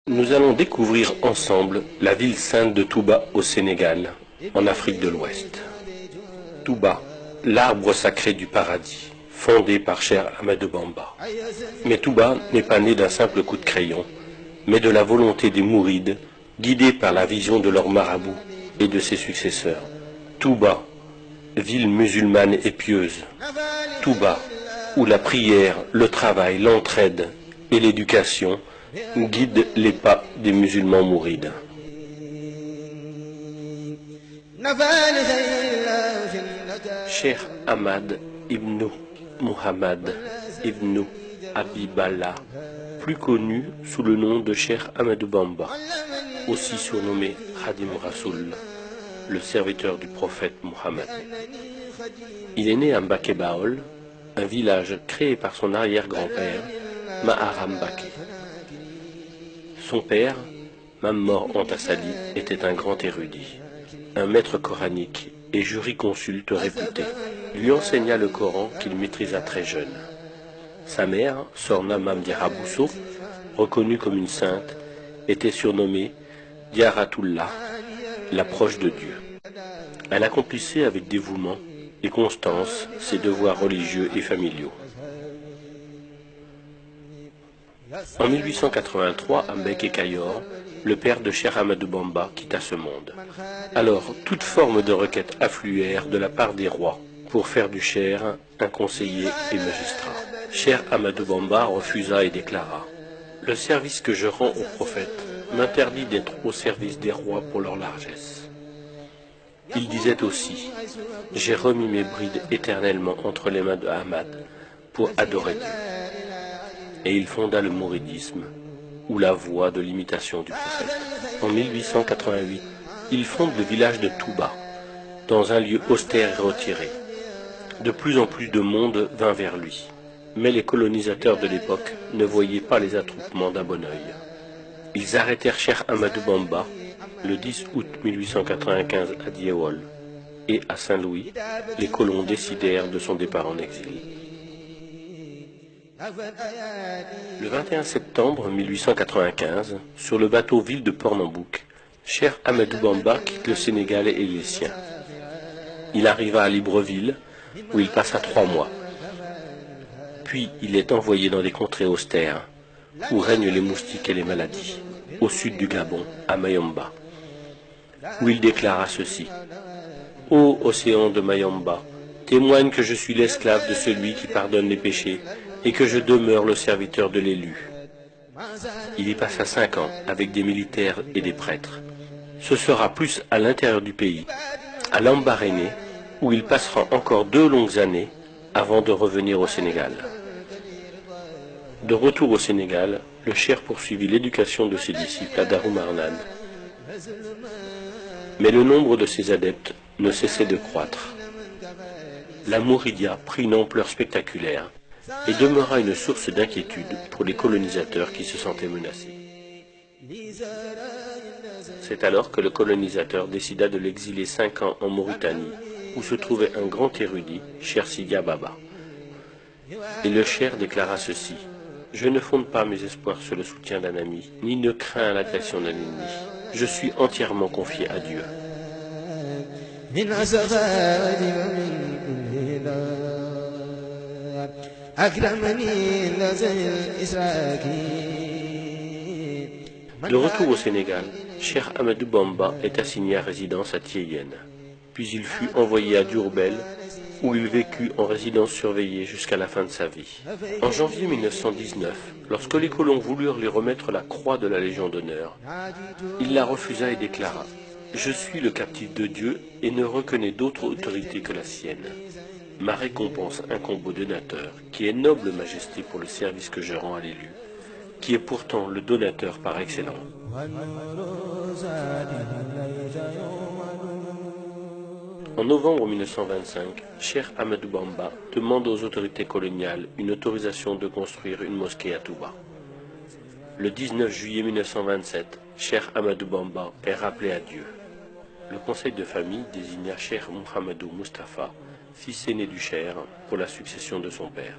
Nous allons découvrir ensemble la ville sainte de Touba au Sénégal, en Afrique de l'Ouest. Touba, l'arbre sacré du paradis, fondé par Cheikh Ahmadou Bamba. Mais Touba n'est pas né d'un simple coup de crayon, mais de la volonté des Mourides, guidés par la vision de leur marabout et de ses successeurs. Touba, ville musulmane et pieuse. Touba, où la prière, le travail, l'entraide et l'éducation guident les pas des musulmans mourides. Cheikh Ahmad ibn Muhammad ibn Habiballah, plus connu sous le nom de Cheikh Ahmadou Bamba, aussi surnommé Khadim Rasoul, le serviteur du prophète Mohammed. Il est né à Mbaké Baol, un village créé par son arrière-grand-père, Maharam Mbaké. Son père, Mammor Antassali, était un grand érudit, un maître coranique et jurisconsulte réputé. Il lui enseigna le Coran qu'il maîtrisa très jeune. Sa mère, Sorna Mamdiara Bousso, reconnue comme une sainte, était surnommée Diaratullah, la proche de Dieu. Elle accomplissait avec dévouement et constance ses devoirs religieux et familiaux. En 1883, à Mbeke Kayor, le père de Cheikh Ahmadou Bamba quitta ce monde. Alors, toute forme de requête affluèrent de la part des rois pour faire du Cheikh un conseiller et magistrat. Cheikh Ahmadou Bamba refusa et déclara: « Le service que je rends aux prophètes m'interdit d'être au service des rois pour leur largesse. » Il disait aussi: « J'ai remis mes brides éternellement entre les mains de Ahmad pour adorer Dieu. » Et il fonda le mouridisme, ou la voie de l'imitation du prophète. En 1888, il fonde le village de Touba, dans un lieu austère et retiré. De plus en plus de monde vint vers lui, mais les colonisateurs de l'époque ne voyaient pas les attroupements d'un bon œil. Ils arrêtèrent Cheikh Ahmadou Bamba le 10 août 1895 à Diewol, et à Saint-Louis, les colons décidèrent de son départ en exil. Le 21 septembre 1895, sur le bateau ville de Port-Nambouk, Cheikh Ahmadou Bamba quitte le Sénégal et les siens. Il arriva à Libreville, où il passa 3 mois. Puis il est envoyé dans des contrées austères, où règnent les moustiques et les maladies, au sud du Gabon, à Mayomba, où il déclara ceci: « Ô océan de Mayomba, témoigne que je suis l'esclave de celui qui pardonne les péchés, et que je demeure le serviteur de l'élu. » Il y passa 5 ans avec des militaires et des prêtres. Ce sera plus à l'intérieur du pays, à Lambaréné, où il passera encore 2 longues années avant de revenir au Sénégal. De retour au Sénégal, le cheikh poursuivit l'éducation de ses disciples à Darou Marnane. Mais le nombre de ses adeptes ne cessait de croître. La Mouridia prit une ampleur spectaculaire et demeura une source d'inquiétude pour les colonisateurs qui se sentaient menacés. C'est alors que le colonisateur décida de l'exiler 5 ans en Mauritanie, où se trouvait un grand érudit, Cheikh Sidia Baba. Et le cheikh déclara ceci: « Je ne fonde pas mes espoirs sur le soutien d'un ami, ni ne crains l'agression d'un ennemi. Je suis entièrement confié à Dieu. » De retour au Sénégal, Cheikh Ahmadou Bamba est assigné à résidence à Thiéyenne. Puis il fut envoyé à Diourbel, où il vécut en résidence surveillée jusqu'à la fin de sa vie. En janvier 1919, lorsque les colons voulurent lui remettre la croix de la Légion d'honneur, il la refusa et déclara: « Je suis le captif de Dieu et ne reconnais d'autre autorité que la sienne. Ma récompense incombe au donateur, qui est noble majesté pour le service que je rends à l'élu, qui est pourtant le donateur par excellence. » En novembre 1925, Cheikh Ahmadou Bamba demande aux autorités coloniales une autorisation de construire une mosquée à Touba. Le 19 juillet 1927, Cheikh Ahmadou Bamba est rappelé à Dieu. Le conseil de famille désigna Cheikh Mouhamadou Mustafa, fils aîné du cheikh, pour la succession de son père.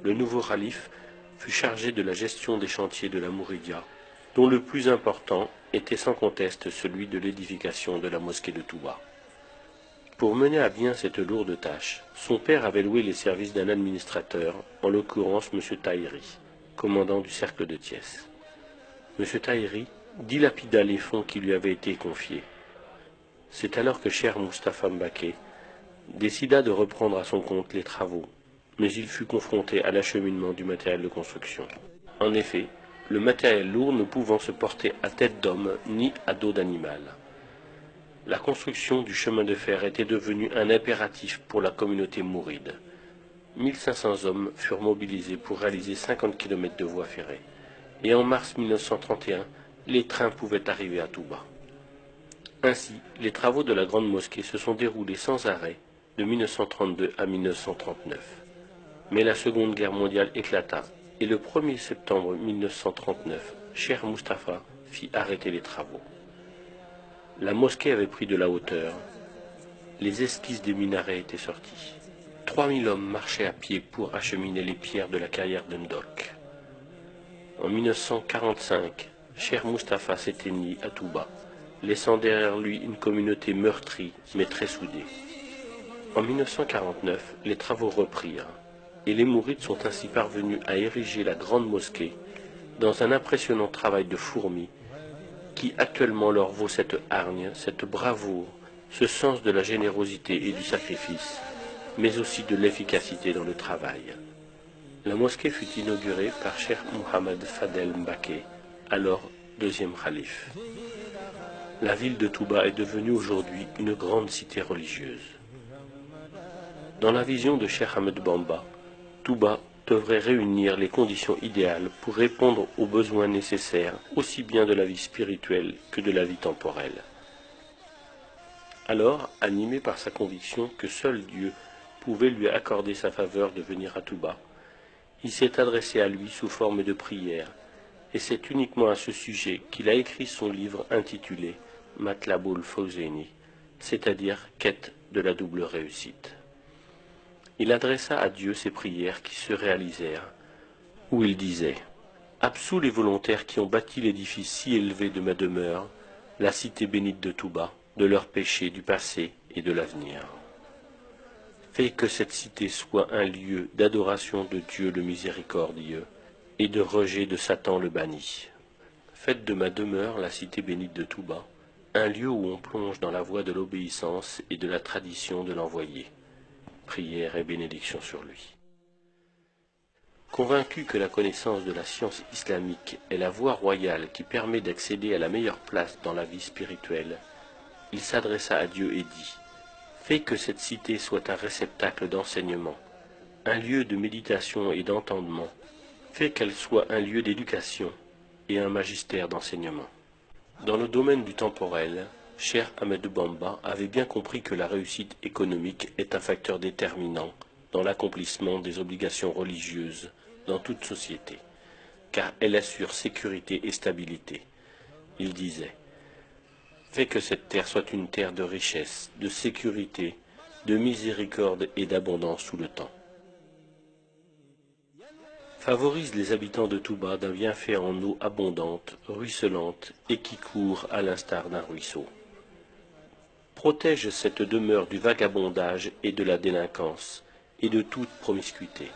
Le nouveau calife fut chargé de la gestion des chantiers de la Mouridia dont le plus important était sans conteste celui de l'édification de la mosquée de Touba. Pour mener à bien cette lourde tâche, son père avait loué les services d'un administrateur, en l'occurrence M. Tahiri, commandant du cercle de Thiès. M. Tahiri dilapida les fonds qui lui avaient été confiés. C'est alors que Cheikh Moustapha Mbaké décida de reprendre à son compte les travaux, mais il fut confronté à l'acheminement du matériel de construction. En effet, le matériel lourd ne pouvant se porter à tête d'homme ni à dos d'animal. La construction du chemin de fer était devenue un impératif pour la communauté mouride. 1500 hommes furent mobilisés pour réaliser 50 km de voies ferrées. Et en mars 1931, les trains pouvaient arriver à Touba. Ainsi, les travaux de la grande mosquée se sont déroulés sans arrêt de 1932 à 1939. Mais la Seconde Guerre mondiale éclata et le 1er septembre 1939, Cheikh Moustapha fit arrêter les travaux. La mosquée avait pris de la hauteur, les esquisses des minarets étaient sorties. 3000 hommes marchaient à pied pour acheminer les pierres de la carrière d'Endok. En 1945, Cheikh Moustapha s'éteignit à Touba, laissant derrière lui une communauté meurtrie mais très soudée. En 1949, les travaux reprirent, et les Mourides sont ainsi parvenus à ériger la grande mosquée dans un impressionnant travail de fourmi qui actuellement leur vaut cette hargne, cette bravoure, ce sens de la générosité et du sacrifice, mais aussi de l'efficacité dans le travail. La mosquée fut inaugurée par Cheikh Mohamed Fadel Mbaké, alors deuxième calife. La ville de Touba est devenue aujourd'hui une grande cité religieuse. Dans la vision de Cheikh Ahmed Bamba, Touba devrait réunir les conditions idéales pour répondre aux besoins nécessaires aussi bien de la vie spirituelle que de la vie temporelle. Alors, animé par sa conviction que seul Dieu pouvait lui accorder sa faveur de venir à Touba, il s'est adressé à lui sous forme de prière, et c'est uniquement à ce sujet qu'il a écrit son livre intitulé Matlaboul Fawzeni, c'est-à-dire Quête de la double réussite. Il adressa à Dieu ses prières qui se réalisèrent, où il disait « Absous les volontaires qui ont bâti l'édifice si élevé de ma demeure, la cité bénite de Touba, de leurs péchés du passé et de l'avenir. Fais que cette cité soit un lieu d'adoration de Dieu le miséricordieux et de rejet de Satan le banni. Faites de ma demeure, la cité bénite de Touba, un lieu où on plonge dans la voie de l'obéissance et de la tradition de l'envoyé. » Prière et bénédiction sur lui. Convaincu que la connaissance de la science islamique est la voie royale qui permet d'accéder à la meilleure place dans la vie spirituelle, il s'adressa à Dieu et dit « Fais que cette cité soit un réceptacle d'enseignement, un lieu de méditation et d'entendement, fais qu'elle soit un lieu d'éducation et un magistère d'enseignement. » Dans le domaine du temporel, Cheikh Ahmed Bamba avait bien compris que la réussite économique est un facteur déterminant dans l'accomplissement des obligations religieuses dans toute société, car elle assure sécurité et stabilité. Il disait « Fais que cette terre soit une terre de richesse, de sécurité, de miséricorde et d'abondance sous le temps. Favorise les habitants de Touba d'un bienfait en eau abondante, ruisselante et qui court à l'instar d'un ruisseau. Protège cette demeure du vagabondage et de la délinquance, et de toute promiscuité.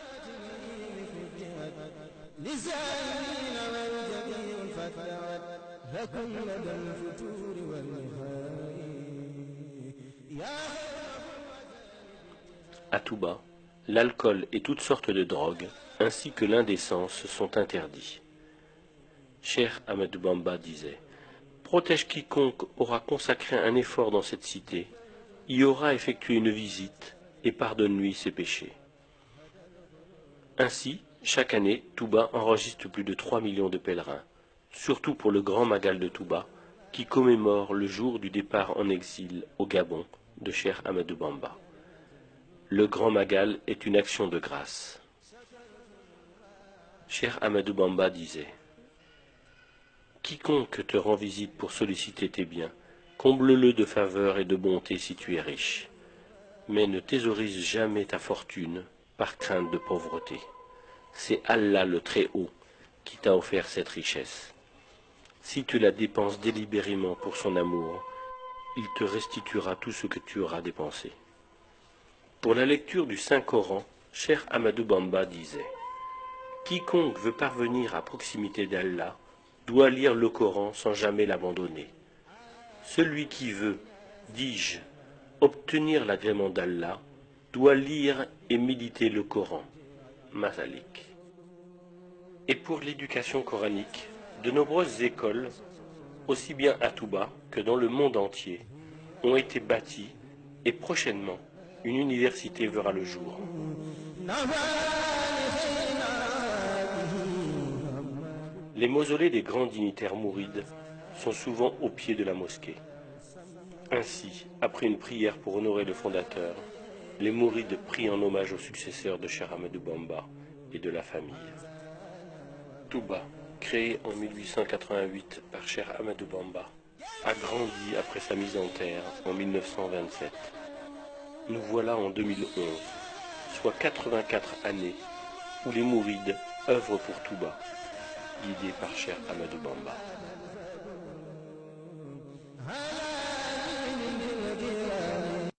À Touba, l'alcool et toutes sortes de drogues, ainsi que l'indécence, sont interdits. Cheikh Ahmed Bamba disait « Protège quiconque aura consacré un effort dans cette cité, y aura effectué une visite et pardonne-lui ses péchés. » Ainsi, chaque année, Touba enregistre plus de 3 millions de pèlerins, surtout pour le Grand Magal de Touba, qui commémore le jour du départ en exil au Gabon de Cheikh Ahmed Bamba. Le Grand Magal est une action de grâce. Cheikh Ahmed Bamba disait « Quiconque te rend visite pour solliciter tes biens, comble-le de faveur et de bonté si tu es riche. Mais ne thésaurise jamais ta fortune par crainte de pauvreté. C'est Allah le Très-Haut qui t'a offert cette richesse. Si tu la dépenses délibérément pour son amour, il te restituera tout ce que tu auras dépensé. Pour la lecture du Saint-Coran, Cheikh Ahmadou Bamba disait « Quiconque veut parvenir à proximité d'Allah doit lire le Coran sans jamais l'abandonner. Celui qui veut, dis-je, obtenir l'agrément d'Allah doit lire et méditer le Coran. » Masalik. Et pour l'éducation coranique, de nombreuses écoles, aussi bien à Touba que dans le monde entier, ont été bâties et prochainement, une université verra le jour. Les mausolées des grands dignitaires mourides sont souvent au pied de la mosquée. Ainsi, après une prière pour honorer le fondateur, les mourides prient en hommage aux successeurs de Cheikh Ahmadou Bamba et de la famille. Touba, créé en 1888 par Cheikh Ahmadou Bamba, a grandi après sa mise en terre en 1927. Nous voilà en 2011, soit 84 années où les mourides œuvrent pour Touba, guidés par Cheikh Ahmadou Bamba.